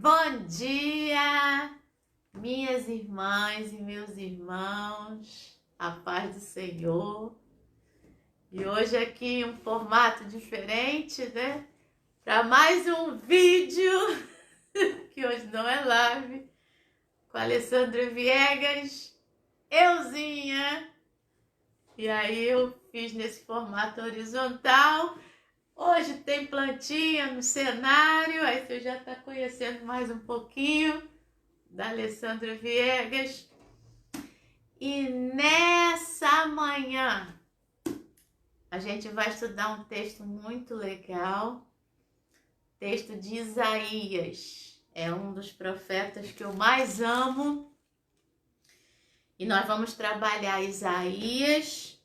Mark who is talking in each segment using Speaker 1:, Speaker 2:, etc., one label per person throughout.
Speaker 1: Bom dia, minhas irmãs e meus irmãos, a paz do Senhor. E hoje aqui um formato diferente, né? Para mais um vídeo, que hoje não é live, com a Alessandra Viegas, euzinha. E aí eu fiz nesse formato horizontal. Hoje tem plantinha no cenário, aí você já está conhecendo mais um pouquinho da Alessandra Viegas. E nessa manhã a gente vai estudar um texto muito legal, texto de Isaías. É um dos profetas que eu mais amo. E nós vamos trabalhar Isaías,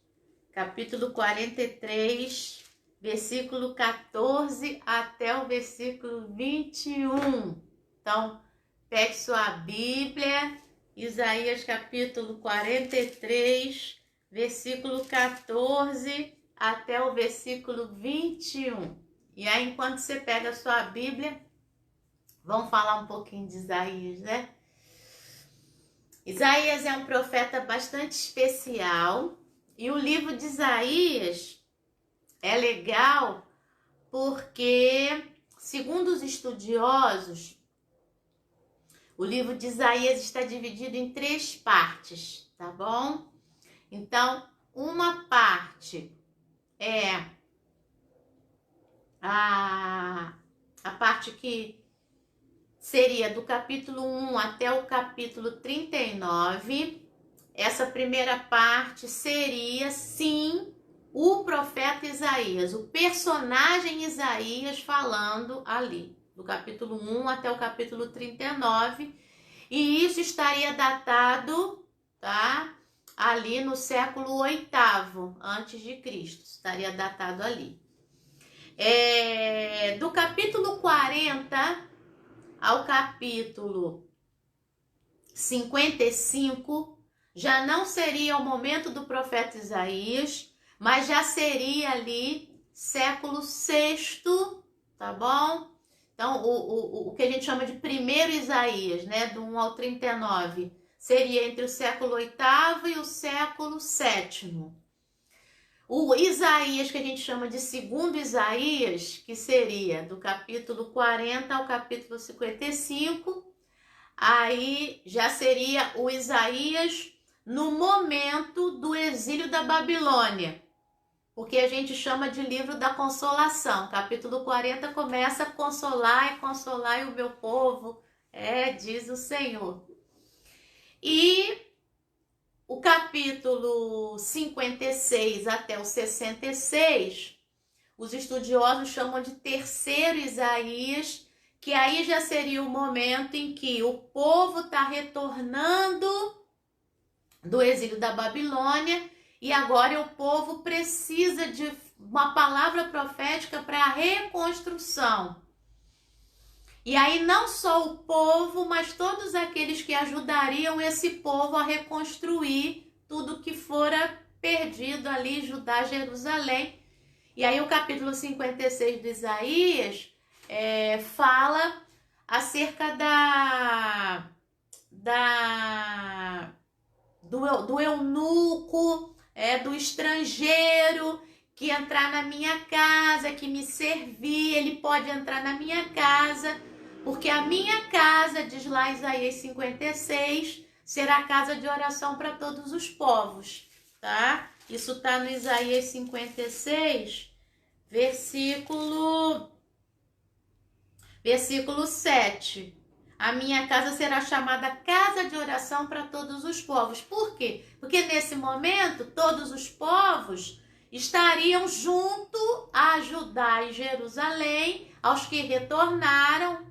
Speaker 1: capítulo 43, versículo 14 até o versículo 21. Então, pegue sua Bíblia, Isaías capítulo 43, versículo 14 até o versículo 21. E aí, enquanto você pega a sua Bíblia, vamos falar um pouquinho de Isaías, né? Isaías é um profeta bastante especial, e o livro de Isaías é legal porque, segundo os estudiosos, o livro de Isaías está dividido em 3 partes, tá bom? Então, uma parte é a parte que seria do capítulo 1 até o capítulo 39. Essa primeira parte seria, sim, o profeta Isaías, o personagem Isaías falando ali, do capítulo 1 até o capítulo 39, e isso estaria datado, tá? Ali no século 8º antes de Cristo, estaria datado ali. Do capítulo 40 ao capítulo 55, já não seria o momento do profeta Isaías, mas já seria ali século VI, tá bom? Então, o que a gente chama de primeiro Isaías, né, do 1 ao 39, seria entre o século VIII e o século VII. O Isaías, que a gente chama de segundo Isaías, que seria do capítulo 40 ao capítulo 55, aí já seria o Isaías no momento do exílio da Babilônia, porque a gente chama de livro da consolação. Capítulo 40 começa a consolai o meu povo, diz o Senhor. E o capítulo 56 até o 66, os estudiosos chamam de terceiro Isaías, que aí já seria o momento em que o povo está retornando do exílio da Babilônia, e agora o povo precisa de uma palavra profética para a reconstrução. E aí não só o povo, mas todos aqueles que ajudariam esse povo a reconstruir tudo que fora perdido ali, Judá, Jerusalém. E aí o capítulo 56 de Isaías fala acerca do eunuco, do estrangeiro que entrar na minha casa, que me servir, ele pode entrar na minha casa, porque a minha casa, diz lá Isaías 56, será casa de oração para todos os povos, tá? Isso está no Isaías 56, versículo 7. A minha casa será chamada casa de oração para todos os povos. Por quê? Porque nesse momento todos os povos estariam junto a Judá e Jerusalém, aos que retornaram,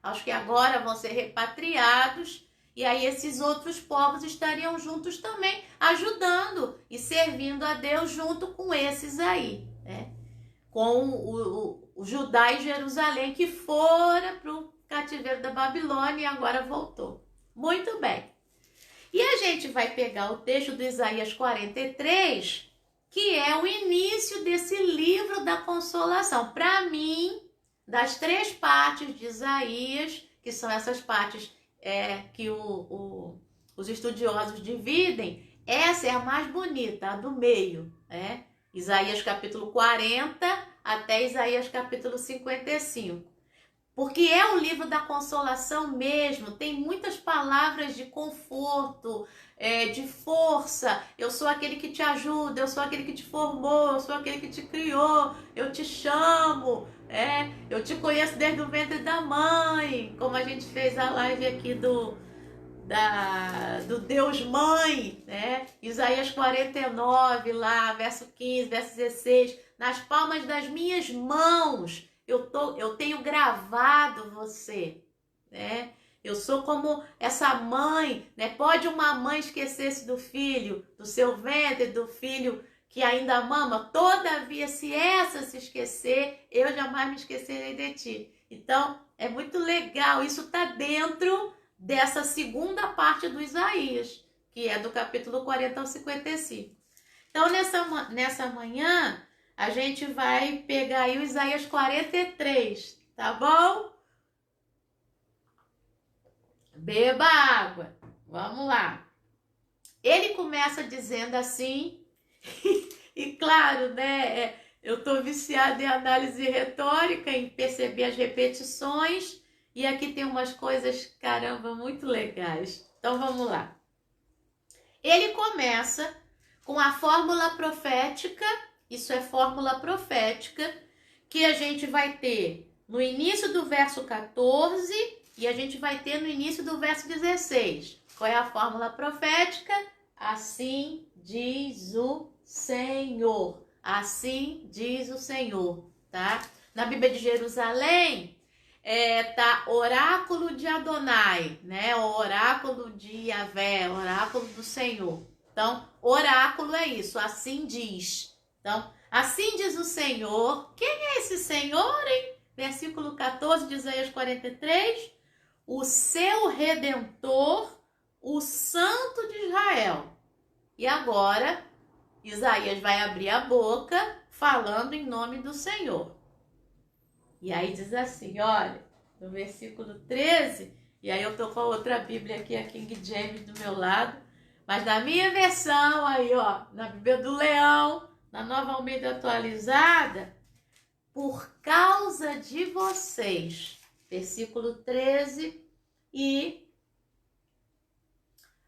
Speaker 1: aos que agora vão ser repatriados, e aí esses outros povos estariam juntos também, ajudando e servindo a Deus junto com esses aí, com o Judá e Jerusalém, que fora para o cativeiro da Babilônia e agora voltou. Muito bem. E a gente vai pegar o texto do Isaías 43, que é o início desse livro da consolação. Para mim, das 3 partes de Isaías, que são essas partes que os estudiosos dividem. Essa é a mais bonita, a do meio, né? Isaías capítulo 40 até Isaías capítulo 55. Porque é o livro da consolação mesmo, tem muitas palavras de conforto, de força. Eu sou aquele que te ajuda, eu sou aquele que te formou, eu sou aquele que te criou, eu te chamo, eu te conheço desde o ventre da mãe, como a gente fez a live aqui do Deus Mãe, né? Isaías 49, lá, verso 15, verso 16, nas palmas das minhas mãos eu tenho gravado você, né? Eu sou como essa mãe, né? Pode uma mãe esquecer-se do filho, do seu ventre, do filho que ainda mama? Todavia, se essa se esquecer, eu jamais me esquecerei de ti. Então, é muito legal, isso está dentro dessa segunda parte do Isaías, que é do capítulo 40 ao 55. Então, nessa manhã, a gente vai pegar aí o Isaías 43, tá bom? Beba água. Vamos lá. Ele começa dizendo assim, e claro, né? Eu tô viciada em análise retórica, em perceber as repetições, e aqui tem umas coisas, caramba, muito legais. Então vamos lá. Ele começa com a fórmula profética. Isso é fórmula profética, que a gente vai ter no início do verso 14 e a gente vai ter no início do verso 16. Qual é a fórmula profética? Assim diz o Senhor. Assim diz o Senhor, tá? Na Bíblia de Jerusalém, tá oráculo de Adonai, né? O oráculo de Yahvé, oráculo do Senhor. Então, oráculo é isso, assim diz. Então, assim diz o Senhor. Quem é esse Senhor, hein? Versículo 14 de Isaías 43. O seu Redentor, o Santo de Israel. E agora, Isaías vai abrir a boca falando em nome do Senhor. E aí diz assim, olha, no versículo 13, e aí eu tô com a outra Bíblia aqui, a King James do meu lado, mas na minha versão aí, ó, na Bíblia do Leão, na Nova Almeida atualizada, por causa de vocês, versículo 13, e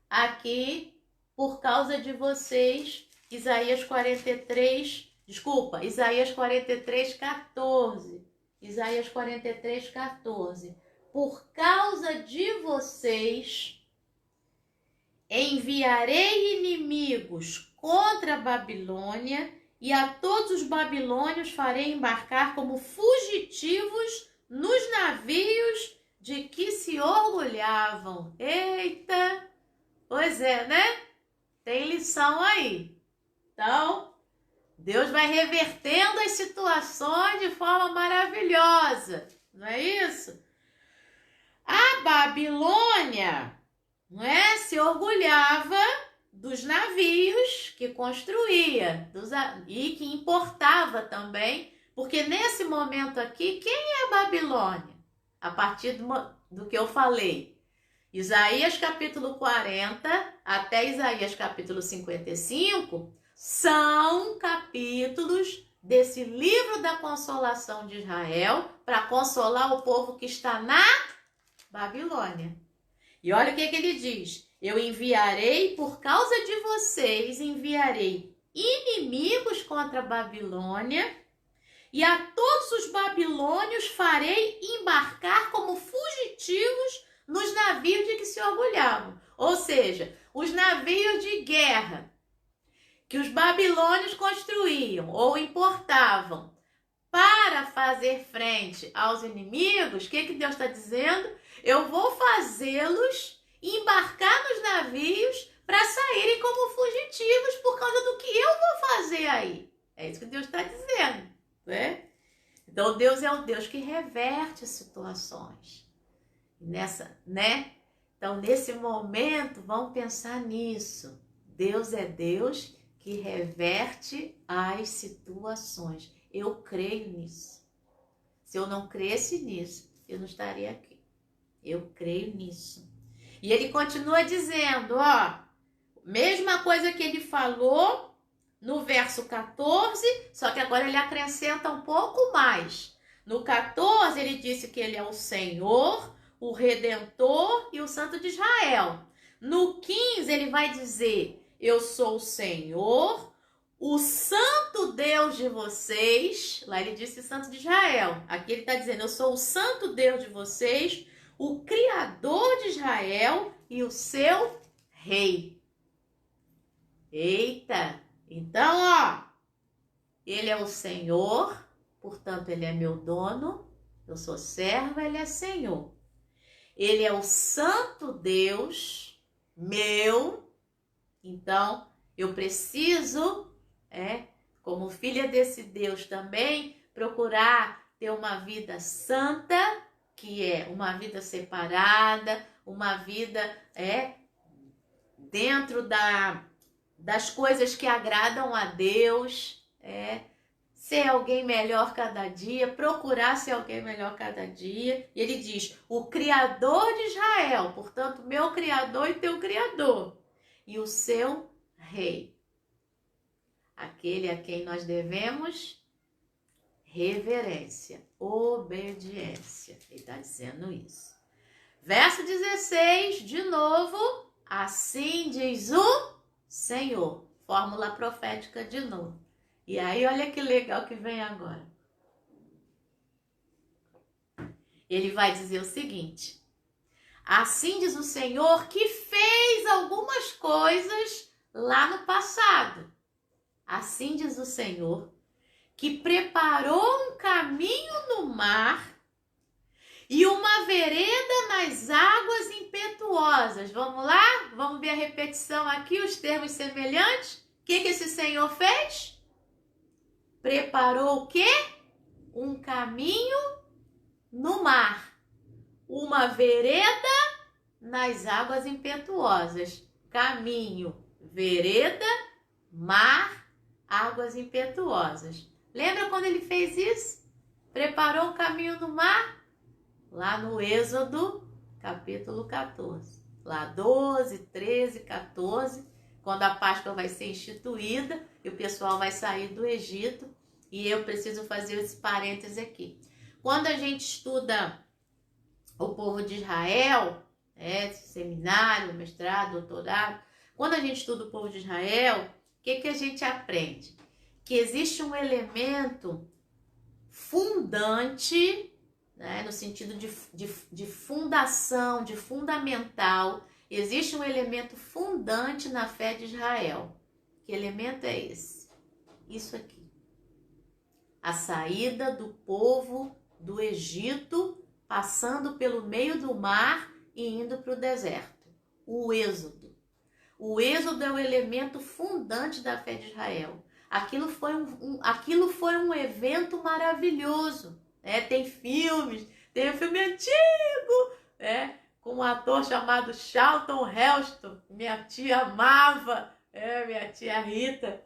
Speaker 1: aqui, por causa de vocês, Isaías 43, 14. Isaías 43, 14. Por causa de vocês, enviarei inimigos contra a Babilônia e a todos os babilônios farei embarcar como fugitivos nos navios de que se orgulhavam. Eita! Pois é, né? Tem lição aí. Então, Deus vai revertendo as situações de forma maravilhosa. Não é isso? A Babilônia, não é? Se orgulhava dos navios que construía e que importava também, porque nesse momento aqui, quem é a Babilônia? A partir do que eu falei, Isaías capítulo 40 até Isaías capítulo 55 são capítulos desse livro da consolação de Israel para consolar o povo que está na Babilônia. E olha o que ele diz: eu enviarei, por causa de vocês, enviarei inimigos contra a Babilônia, e a todos os babilônios farei embarcar como fugitivos nos navios de que se orgulhavam. Ou seja, os navios de guerra que os babilônios construíam ou importavam para fazer frente aos inimigos, o que Deus está dizendo? Eu vou fazê-los embarcar nos navios para saírem como fugitivos por causa do que eu vou fazer aí. É isso que Deus está dizendo, né? Então Deus é o Deus que reverte as situações. Né? Então nesse momento vamos pensar nisso. Deus é Deus que reverte as situações. Eu creio nisso. Se eu não cresce nisso, eu não estaria aqui. Eu creio nisso. E ele continua dizendo, ó, mesma coisa que ele falou no verso 14, só que agora ele acrescenta um pouco mais. No 14 ele disse que ele é o Senhor, o Redentor e o Santo de Israel. No 15 ele vai dizer, eu sou o Senhor, o Santo Deus de vocês. Lá ele disse Santo de Israel. Aqui ele está dizendo, eu sou o Santo Deus de vocês, o Criador de Israel e o seu Rei. Eita! Então, ó, ele é o Senhor, portanto, ele é meu dono, eu sou serva, ele é Senhor. Ele é o Santo Deus, meu, então, eu preciso, como filha desse Deus também, procurar ter uma vida santa, que é uma vida separada, uma vida dentro das coisas que agradam a Deus, ser alguém melhor cada dia, procurar ser alguém melhor cada dia. E ele diz, o Criador de Israel, portanto, meu Criador e teu Criador, e o seu Rei, aquele a quem nós devemos reverência, obediência. Ele está dizendo isso. Verso 16, de novo, assim diz o Senhor. Fórmula profética de novo. E aí, olha que legal que vem agora. Ele vai dizer o seguinte, assim diz o Senhor que fez algumas coisas lá no passado. Assim diz o Senhor que preparou um caminho no mar e uma vereda nas águas impetuosas. Vamos lá? Vamos ver a repetição aqui, os termos semelhantes. O que esse Senhor fez? Preparou o quê? Um caminho no mar. Uma vereda nas águas impetuosas. Caminho, vereda, mar, águas impetuosas. Lembra quando ele fez isso? Preparou um caminho no mar? Lá no Êxodo, capítulo 14. Lá 12, 13, 14, quando a Páscoa vai ser instituída e o pessoal vai sair do Egito. E eu preciso fazer esse parêntese aqui. Quando a gente estuda o povo de Israel, seminário, mestrado, doutorado, quando a gente estuda o povo de Israel, o que a gente aprende? Que existe um elemento fundante, no sentido de fundação, de fundamental. Existe um elemento fundante na fé de Israel. Que elemento é esse? Isso aqui. A saída do povo do Egito, passando pelo meio do mar e indo para o deserto. O Êxodo. O Êxodo é o elemento fundante da fé de Israel. Aquilo foi um evento maravilhoso. Tem filmes, tem um filme antigo, com um ator chamado Charlton Heston. Minha tia amava, minha tia Rita.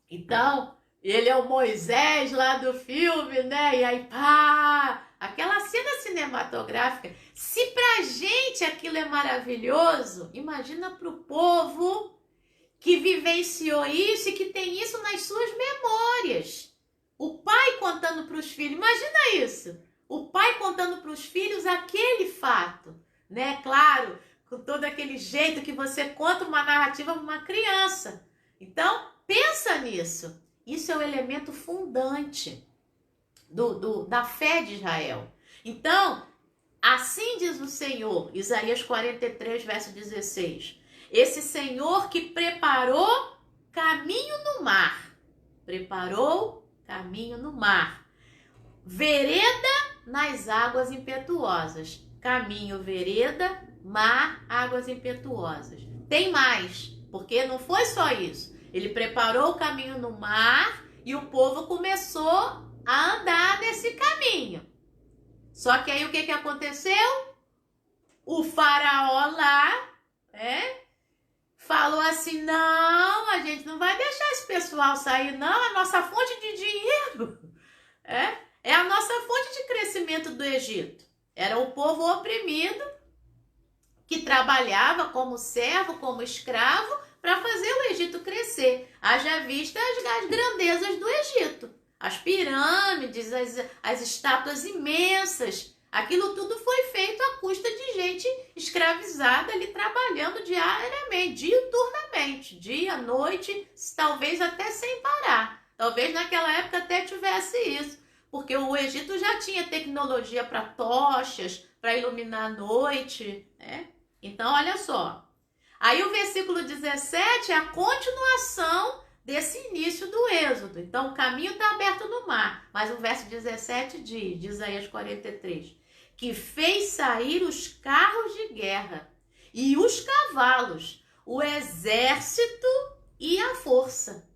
Speaker 1: Então, ele é o Moisés lá do filme, E aí, pá, aquela cena cinematográfica. Se pra gente aquilo é maravilhoso, imagina pro povo que vivenciou isso e que tem isso nas suas memórias. O pai contando para os filhos, imagina isso. O pai contando para os filhos aquele fato, Claro, com todo aquele jeito que você conta uma narrativa para uma criança. Então, pensa nisso. Isso é o elemento fundante da fé de Israel. Então, assim diz o Senhor, Isaías 43, verso 16. Esse Senhor que preparou caminho no mar. Preparou caminho no mar. Vereda nas águas impetuosas. Caminho, vereda, mar, águas impetuosas. Tem mais, porque não foi só isso. Ele preparou o caminho no mar e o povo começou a andar nesse caminho. Só que aí o que aconteceu? O faraó lá, falou assim, não, a gente não vai deixar esse pessoal sair, não, é a nossa fonte de dinheiro. É a nossa fonte de crescimento do Egito. Era o povo oprimido que trabalhava como servo, como escravo, para fazer o Egito crescer. Haja vista as grandezas do Egito. As pirâmides, as estátuas imensas. Aquilo tudo foi feito à custa de gente escravizada ali trabalhando diariamente, diuturnamente, dia, noite, talvez até sem parar. Talvez naquela época até tivesse isso, porque o Egito já tinha tecnologia para tochas, para iluminar a noite, né? Então, olha só. Aí o versículo 17 é a continuação desse início do Êxodo. Então, o caminho está aberto no mar. Mas o verso 17 diz, de Isaías 43, que fez sair os carros de guerra e os cavalos, o exército e a força.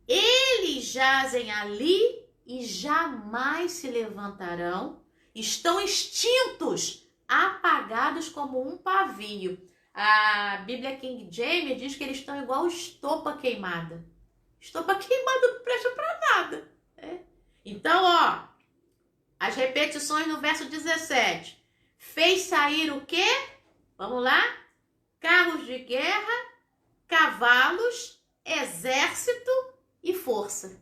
Speaker 1: Eles jazem ali e jamais se levantarão, estão extintos, apagados como um pavio. A Bíblia King James diz que eles estão igual estopa queimada. Estopa queimada não presta para nada. Né? Então, ó, as repetições no verso 17. Fez sair o quê? Vamos lá? Carros de guerra, cavalos, exército e força.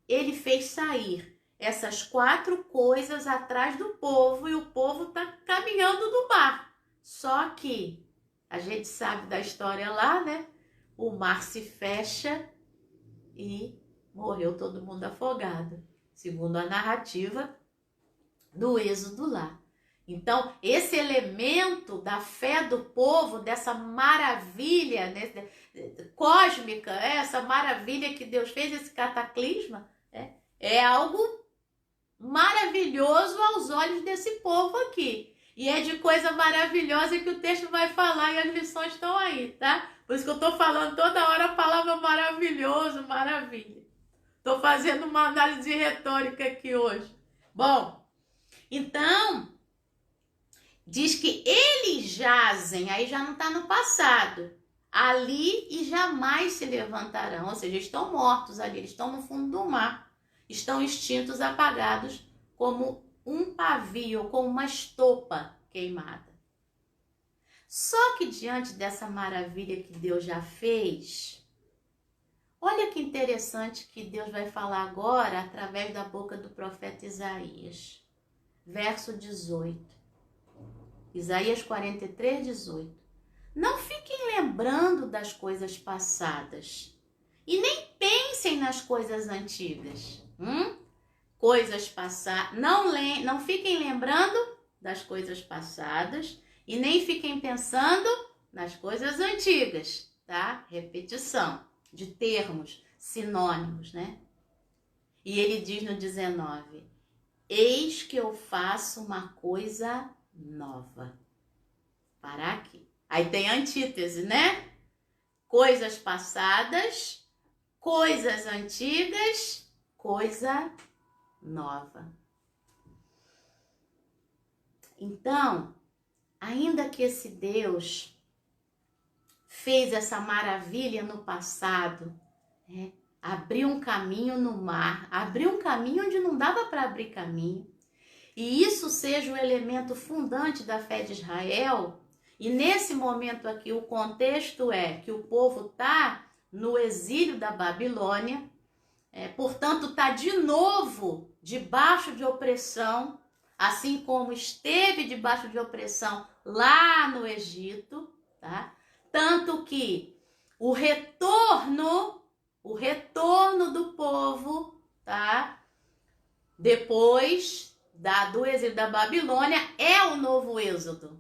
Speaker 1: Ele fez sair essas 4 coisas atrás do povo e o povo está caminhando no mar. Só que a gente sabe da história lá, né? O mar se fecha e morreu todo mundo afogado, segundo a narrativa do Êxodo lá. Então, esse elemento da fé do povo, dessa maravilha, né, cósmica, essa maravilha que Deus fez, esse cataclisma, é algo maravilhoso aos olhos desse povo aqui. E é de coisa maravilhosa que o texto vai falar e as lições estão aí, tá? Por isso que eu estou falando toda hora a palavra maravilhoso, maravilha. Estou fazendo uma análise retórica aqui hoje. Bom, então, diz que eles jazem, aí já não está no passado, ali e jamais se levantarão, ou seja, estão mortos ali, eles estão no fundo do mar, estão extintos, apagados, como um pavio, como uma estopa queimada. Só que diante dessa maravilha que Deus já fez, olha que interessante que Deus vai falar agora através da boca do profeta Isaías. Verso 18. Isaías 43, 18. Não fiquem lembrando das coisas passadas e nem pensem nas coisas antigas. Coisas passadas. Não fiquem lembrando das coisas passadas e nem fiquem pensando nas coisas antigas, tá? Repetição de termos, sinônimos, né? E ele diz no 19: eis que eu faço uma coisa nova. Parar aqui. Aí tem a antítese, né? Coisas passadas, coisas antigas, coisa nova. Então, ainda que esse Deus fez essa maravilha no passado, né? Abriu um caminho no mar, abriu um caminho onde não dava para abrir caminho, e isso seja o elemento fundante da fé de Israel, e nesse momento aqui o contexto é que o povo está no exílio da Babilônia, portanto está de novo debaixo de opressão, assim como esteve debaixo de opressão lá no Egito, tá? Tanto que o retorno do povo, tá? Depois do exílio da Babilônia é o novo Êxodo,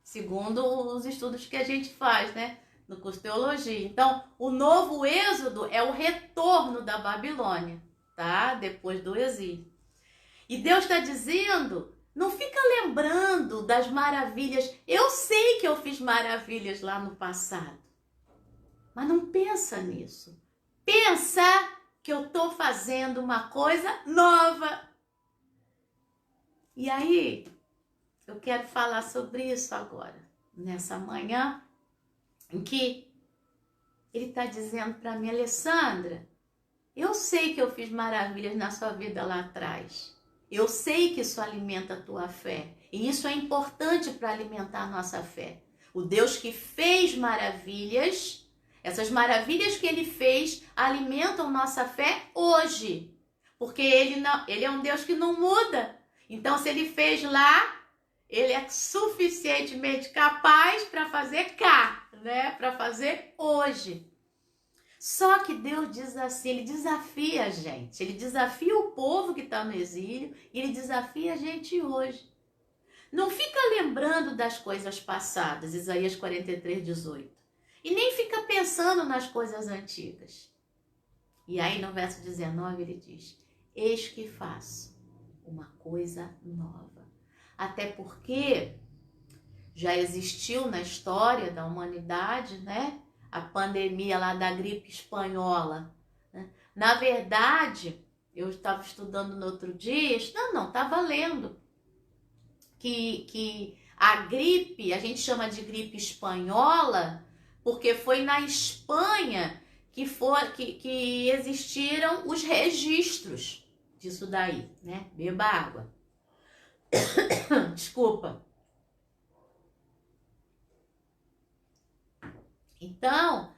Speaker 1: segundo os estudos que a gente faz, né? No curso de teologia. Então, o novo Êxodo é o retorno da Babilônia, tá? Depois do exílio. E Deus está dizendo, não fica lembrando das maravilhas. Eu sei que eu fiz maravilhas lá no passado, mas não pensa nisso. Pensa que eu estou fazendo uma coisa nova. E aí, eu quero falar sobre isso agora, nessa manhã, em que ele está dizendo para mim: Alessandra, eu sei que eu fiz maravilhas na sua vida lá atrás. Eu sei que isso alimenta a tua fé. E isso é importante para alimentar a nossa fé. O Deus que fez maravilhas, essas maravilhas que ele fez alimentam nossa fé hoje. Porque ele é um Deus que não muda. Então, se ele fez lá, ele é suficientemente capaz para fazer cá, né? Para fazer hoje. Só que Deus diz assim, ele desafia a gente. Ele desafia o povo que está no exílio e ele desafia a gente hoje. Não fica lembrando das coisas passadas, Isaías 43, 18. E nem fica pensando nas coisas antigas. E aí no verso 19 ele diz, eis que faço uma coisa nova. Até porque já existiu na história da humanidade, né? A pandemia lá da gripe espanhola. Né? Na verdade, eu estava estudando no outro dia, estava lendo, que a gripe, a gente chama de gripe espanhola, porque foi na Espanha que existiram os registros disso daí, né? Beba água. Desculpa. Então,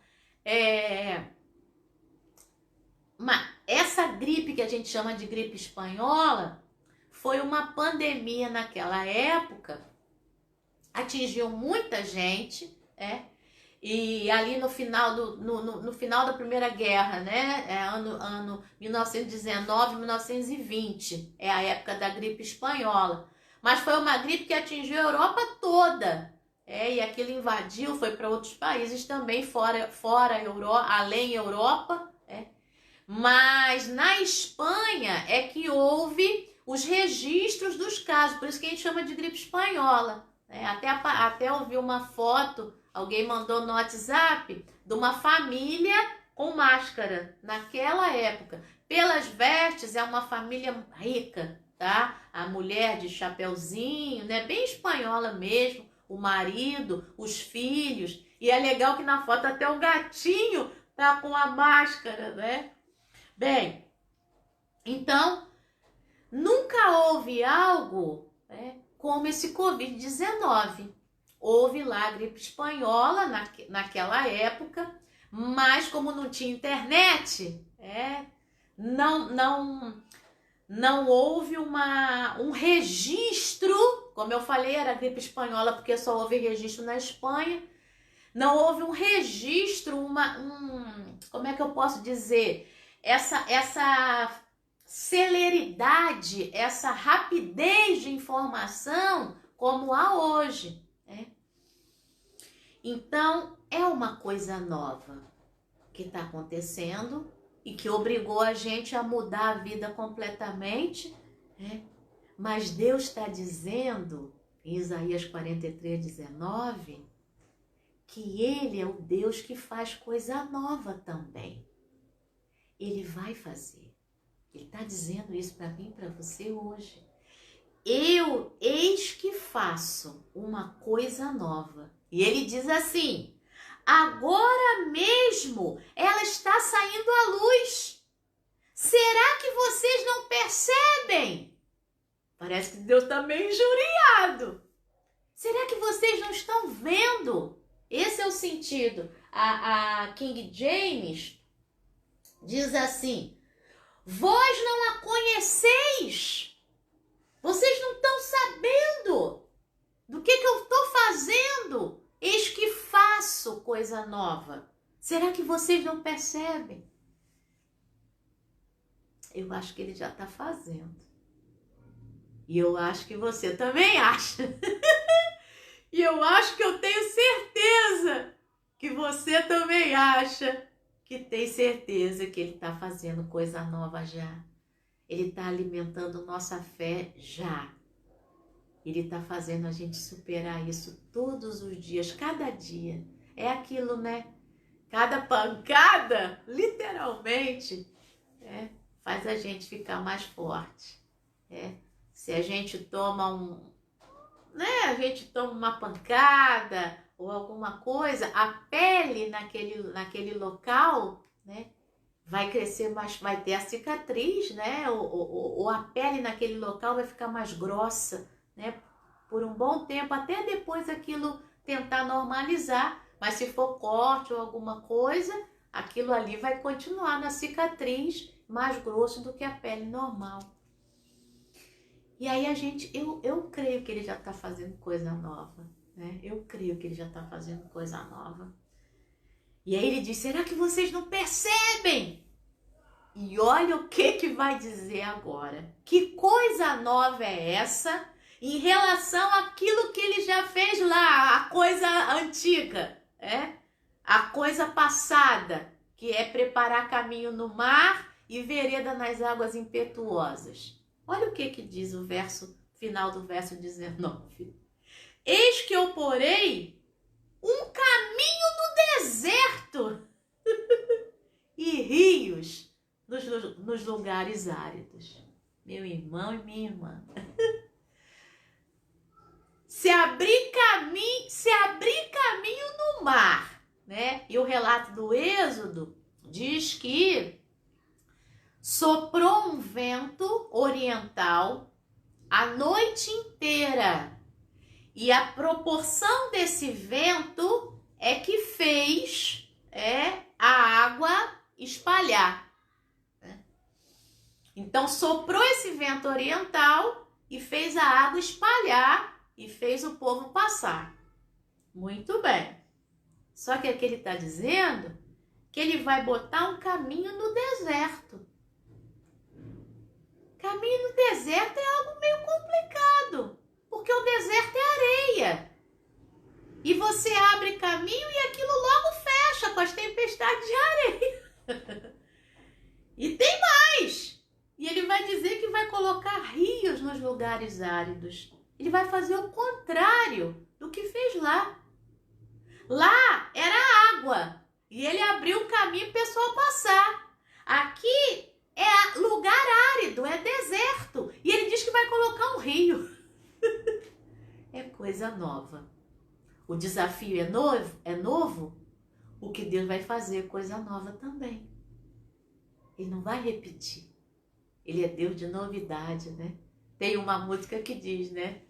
Speaker 1: essa gripe que a gente chama de gripe espanhola foi uma pandemia naquela época, atingiu muita gente, e ali no final, no final da Primeira Guerra, né, ano 1919, 1920, é a época da gripe espanhola. Mas foi uma gripe que atingiu a Europa toda, e aquilo invadiu, foi para outros países também, fora Europa, além Europa, Mas na Espanha é que houve os registros dos casos, por isso que a gente chama de gripe espanhola. Até eu vi uma foto, alguém mandou no WhatsApp, de uma família com máscara, naquela época. Pelas vestes, é uma família rica, tá? A mulher de chapeuzinho, né? Bem espanhola mesmo, o marido, os filhos. E é legal que na foto até o gatinho tá com a máscara, né? Bem, então, nunca houve algo como esse Covid-19. Houve lá a gripe espanhola naquela época, mas como não tinha internet, não houve um registro, como eu falei, era a gripe espanhola porque só houve registro na Espanha, não houve um registro, como é que eu posso dizer, essa celeridade, essa rapidez de informação como há hoje. Então, é uma coisa nova que está acontecendo e que obrigou a gente a mudar a vida completamente. Mas Deus está dizendo, em Isaías 43, 19, que Ele é o Deus que faz coisa nova também. Ele vai fazer. Ele está dizendo isso para mim e para você hoje. Eis que faço uma coisa nova. E ele diz assim, agora mesmo ela está saindo à luz. Será que vocês não percebem? Parece que Deus está meio injuriado. Será que vocês não estão vendo? Esse é o sentido. A King James diz assim, vós não a conheceis, vocês não estão sabendo do que eu estou fazendo, eis que faço coisa nova. Será que vocês não percebem? Eu acho que ele já está fazendo. E eu acho que você também acha. E eu acho que eu tenho certeza que você também acha que tem certeza que ele está fazendo coisa nova já. Ele está alimentando nossa fé já. Ele está fazendo a gente superar isso todos os dias, cada dia. É aquilo, né? Cada pancada, literalmente, faz a gente ficar mais forte. Se a gente toma a gente toma uma pancada ou alguma coisa, a pele naquele local, vai crescer mais, vai ter a cicatriz, né? Ou a pele naquele local vai ficar mais grossa, né? Por um bom tempo, até depois aquilo tentar normalizar. Mas se for corte ou alguma coisa, aquilo ali vai continuar na cicatriz mais grosso do que a pele normal. E aí eu creio que ele já está fazendo coisa nova, né? Eu creio que ele já está fazendo coisa nova. E aí ele diz, será que vocês não percebem? E olha o que vai dizer agora. Que coisa nova é essa em relação àquilo que ele já fez lá, a coisa antiga, a coisa passada, que é preparar caminho no mar e vereda nas águas impetuosas. Olha o que diz o final do verso 19. Eis que eu porei um caminho no deserto e rios nos lugares áridos. Meu irmão e minha irmã. Se abrir caminho no mar, né? E o relato do Êxodo diz que soprou um vento oriental a noite inteira. E a proporção desse vento é que fez a água espalhar. Então soprou esse vento oriental e fez a água espalhar e fez o povo passar. Muito bem. Só que aqui ele está dizendo que ele vai botar um caminho no deserto. Caminho no deserto é algo meio complicado, porque o deserto é areia. E você abre caminho e aquilo logo fecha com as tempestades de areia. E tem mais. E ele vai dizer que vai colocar rios nos lugares áridos. Ele vai fazer o contrário do que fez lá. Lá era água. E ele abriu o caminho para o pessoal passar. Aqui é lugar árido, é deserto. E ele diz que vai colocar um rio. É coisa nova. O desafio é novo. O que Deus vai fazer é coisa nova também. Ele não vai repetir. Ele é Deus de novidade, né? Tem uma música que diz, né?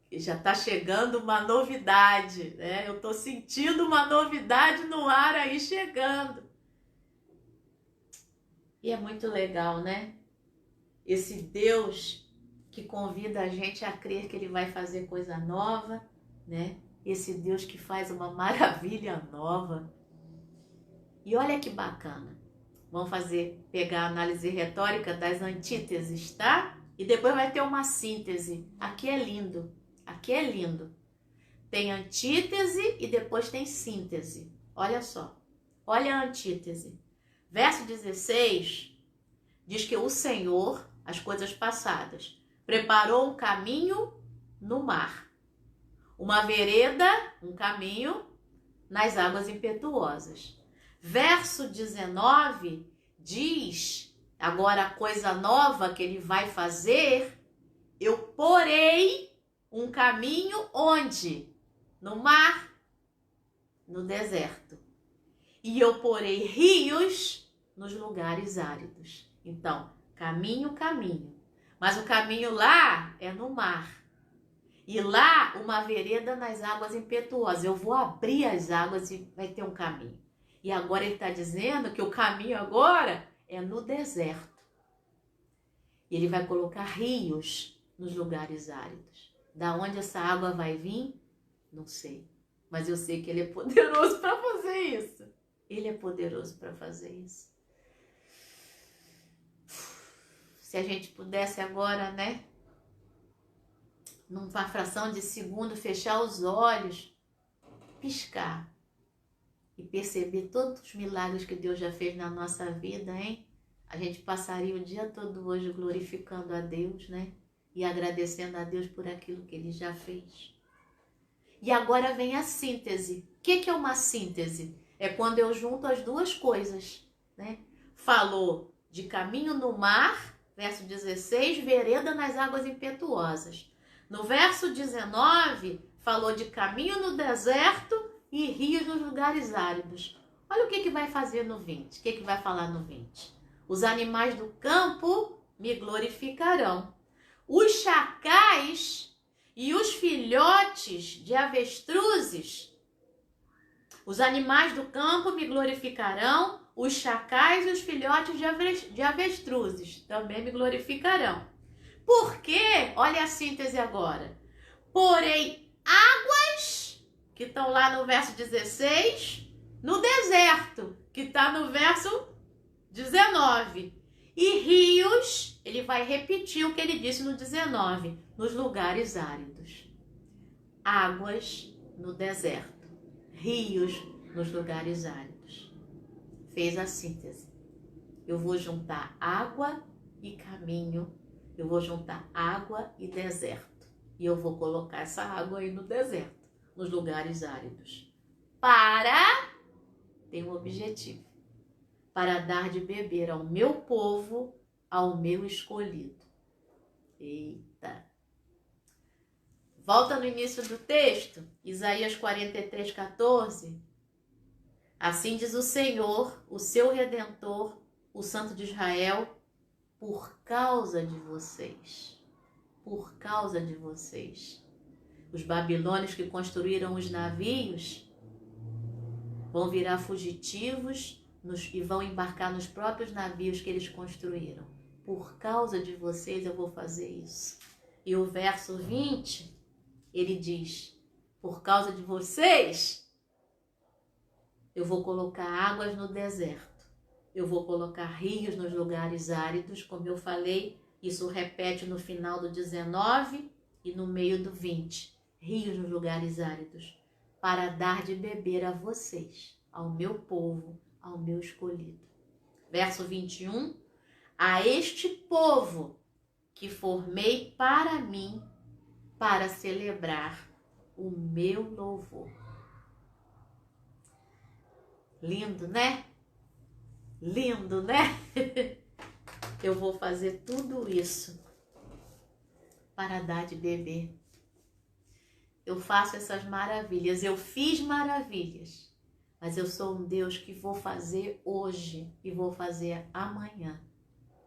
Speaker 1: Que já está chegando uma novidade, né? Eu estou sentindo uma novidade no ar aí chegando. E é muito legal, né? Esse Deus que convida a gente a crer que ele vai fazer coisa nova, né? Esse Deus que faz uma maravilha nova. E olha que bacana. Vamos pegar a análise retórica das antíteses, tá? E depois vai ter uma síntese. Aqui é lindo. Aqui é lindo. Tem antítese e depois tem síntese. Olha só. Olha a antítese. Verso 16 diz que o Senhor, as coisas passadas, preparou um caminho no mar. Uma vereda, um caminho nas águas impetuosas. Verso 19 diz, agora a coisa nova que ele vai fazer, eu porei um caminho onde? No mar, no deserto. E eu porei rios nos lugares áridos. Então, caminho. Mas o caminho lá é no mar. E lá, uma vereda nas águas impetuosas. Eu vou abrir as águas e vai ter um caminho. E agora ele está dizendo que o caminho agora é no deserto. E ele vai colocar rios nos lugares áridos. Da onde essa água vai vir? Não sei. Mas eu sei que ele é poderoso para fazer isso. Ele é poderoso para fazer isso. Se a gente pudesse agora, né? Numa fração de segundo, fechar os olhos, piscar. E perceber todos os milagres que Deus já fez na nossa vida, hein? A gente passaria o dia todo hoje glorificando a Deus, né? E agradecendo a Deus por aquilo que Ele já fez. E agora vem a síntese. O que é uma síntese? É quando eu junto as duas coisas, né? Falou de caminho no mar, verso 16, vereda nas águas impetuosas. No verso 19, falou de caminho no deserto e rios nos lugares áridos. Olha o que vai fazer no 20. O que vai falar no 20? Os animais do campo me glorificarão. Os chacais e os filhotes de avestruzes. Os animais do campo me glorificarão. Os chacais e os filhotes de avestruzes também me glorificarão. Por quê? Olha a síntese agora. Porém, águas, que estão lá no verso 16, no deserto, que está no verso 19. E rios, ele vai repetir o que ele disse no 19, nos lugares áridos. Águas no deserto, rios nos lugares áridos. Fez a síntese. Eu vou juntar água e caminho, eu vou juntar água e deserto. E eu vou colocar essa água aí no deserto, nos lugares áridos. Tem um objetivo. Para dar de beber ao meu povo, ao meu escolhido. Eita! Volta no início do texto, Isaías 43, 14. Assim diz o Senhor, o seu Redentor, o Santo de Israel, por causa de vocês. Por causa de vocês. Os babilônios que construíram os navios vão virar fugitivos e vão embarcar nos próprios navios que eles construíram. Por causa de vocês eu vou fazer isso. E o verso 20, ele diz, por causa de vocês, eu vou colocar águas no deserto. Eu vou colocar rios nos lugares áridos, como eu falei, isso repete no final do 19 e no meio do 20. Rios nos lugares áridos, para dar de beber a vocês, ao meu povo, ao meu escolhido. Verso 21. A este povo que formei para mim, para celebrar o meu louvor. Lindo, né? Lindo, né? Eu vou fazer tudo isso para dar de beber. Eu faço essas maravilhas, eu fiz maravilhas, mas eu sou um Deus que vou fazer hoje e vou fazer amanhã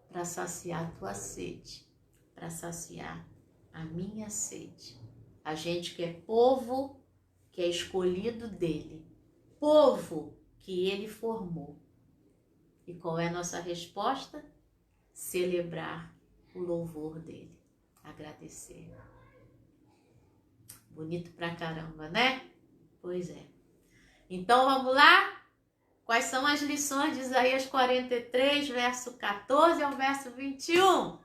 Speaker 1: para saciar a tua sede, para saciar a minha sede. A gente que é povo, que é escolhido dele, povo que ele formou. E qual é a nossa resposta? Celebrar o louvor dele, agradecer. Bonito pra caramba, né? Pois é. Então vamos lá? Quais são as lições de Isaías 43, verso 14 ao verso 21?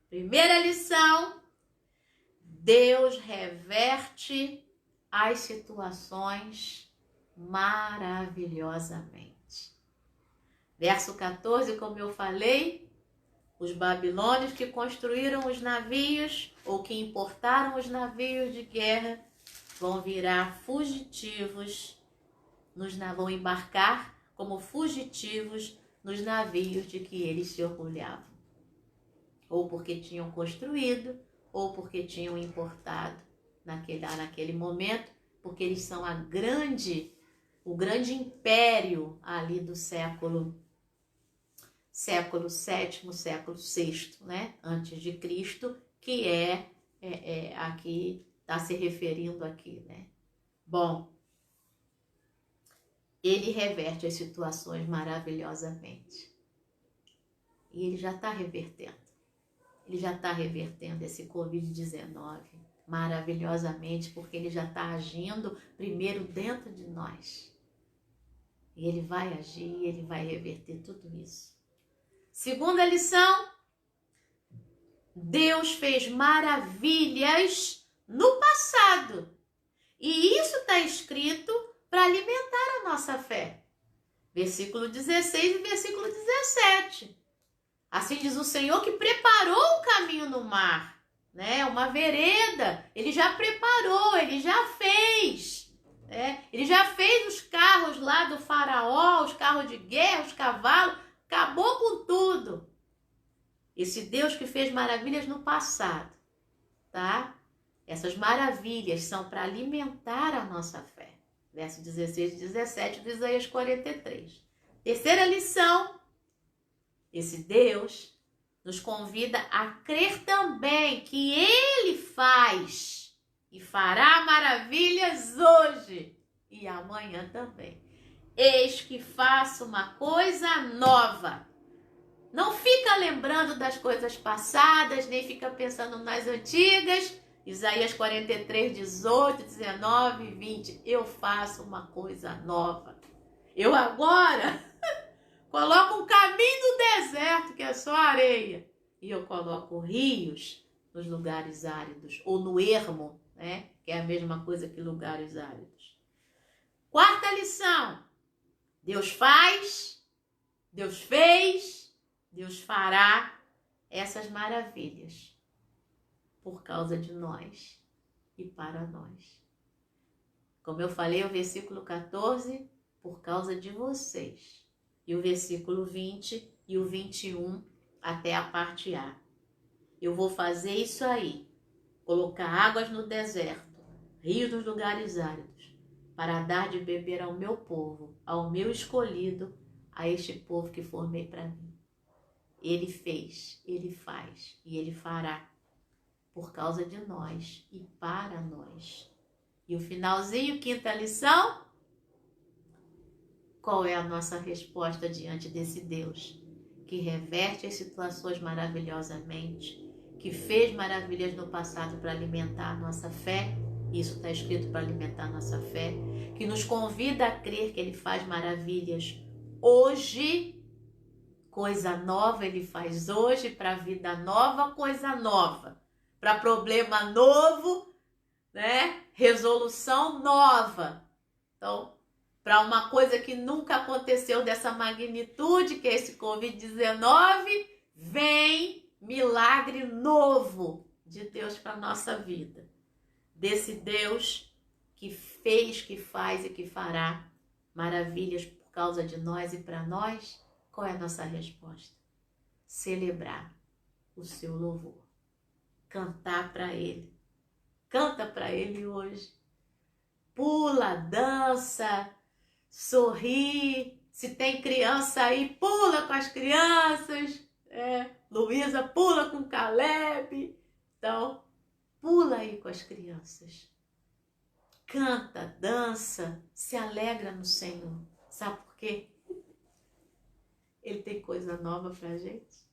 Speaker 1: Primeira lição: Deus reverte as situações maravilhosamente. Verso 14, como eu falei, os babilônios que construíram os navios ou que importaram os navios de guerra vão virar fugitivos, vão embarcar como fugitivos nos navios de que eles se orgulhavam. Ou porque tinham construído, ou porque tinham importado naquele momento, porque eles são o grande império ali do século VII, século VI, né? Antes de Cristo, que aqui, está se referindo aqui, né? Bom, ele reverte as situações maravilhosamente. E ele já está revertendo. Ele já está revertendo esse Covid-19 maravilhosamente, porque ele já está agindo primeiro dentro de nós. E ele vai agir, ele vai reverter tudo isso. Segunda lição: Deus fez maravilhas no passado. E isso está escrito para alimentar a nossa fé. Versículo 16 e versículo 17. Assim diz o Senhor que preparou o caminho no mar, né? Uma vereda. Ele já preparou, ele já fez. Ele já fez os carros lá do faraó, os carros de guerra, os cavalos. Acabou com tudo. Esse Deus que fez maravilhas no passado, tá? Essas maravilhas são para alimentar a nossa fé. verso 16 e 17 do Isaías 43. Terceira lição, esse Deus nos convida a crer também que Ele faz e fará maravilhas hoje e amanhã também. Eis que faço uma coisa nova. Não fica lembrando das coisas passadas, nem fica pensando nas antigas. Isaías 43, 18, 19 e 20. Eu faço uma coisa nova. Eu agora coloco um caminho no deserto, que é só areia. E eu coloco rios nos lugares áridos. Ou no ermo, né? Que é a mesma coisa que lugares áridos. Quarta lição. Deus faz, Deus fez, Deus fará essas maravilhas por causa de nós e para nós. Como eu falei, o versículo 14, por causa de vocês. E o versículo 20 e o 21 até a parte A. Eu vou fazer isso aí, colocar águas no deserto, rios nos lugares áridos, para dar de beber ao meu povo, ao meu escolhido, a este povo que formei para mim. Ele fez, Ele faz e Ele fará por causa de nós e para nós. E o finalzinho, quinta lição, qual é a nossa resposta diante desse Deus que reverte as situações maravilhosamente, que fez maravilhas no passado para alimentar a nossa fé? Isso está escrito para alimentar a nossa fé, que nos convida a crer que Ele faz maravilhas hoje, coisa nova Ele faz hoje, para vida nova, coisa nova, para problema novo, né? Resolução nova. Então, para uma coisa que nunca aconteceu dessa magnitude, que é esse Covid-19, vem milagre novo de Deus para a nossa vida. Desse Deus que fez, que faz e que fará maravilhas por causa de nós e para nós, qual é a nossa resposta? Celebrar o seu louvor. Cantar para Ele. Canta para Ele hoje. Pula, dança, sorri. Se tem criança aí, pula com as crianças. Luísa pula com Caleb. Então, pula aí com as crianças. Canta, dança, se alegra no Senhor. Sabe por quê? Ele tem coisa nova pra gente.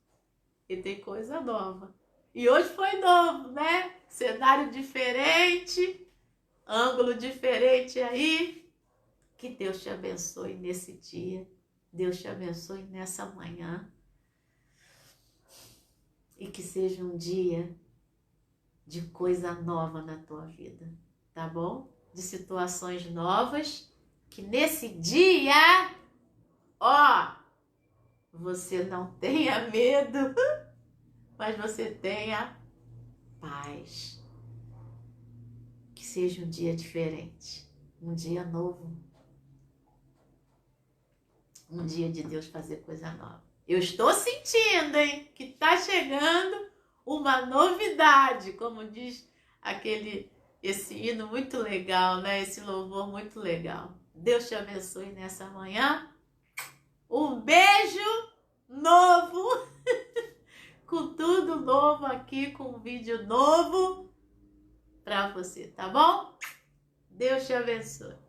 Speaker 1: Ele tem coisa nova. E hoje foi novo, né? Cenário diferente, ângulo diferente aí. Que Deus te abençoe nesse dia. Deus te abençoe nessa manhã. E que seja um dia de coisa nova na tua vida, tá bom? De situações novas, que nesse dia, você não tenha medo, mas você tenha paz. Que seja um dia diferente, um dia novo, um dia de Deus fazer coisa nova. Eu estou sentindo, hein, que tá chegando uma novidade, como diz esse hino muito legal, né? Esse louvor muito legal. Deus te abençoe nessa manhã. Um beijo novo, com tudo novo aqui, com um vídeo novo para você, tá bom? Deus te abençoe.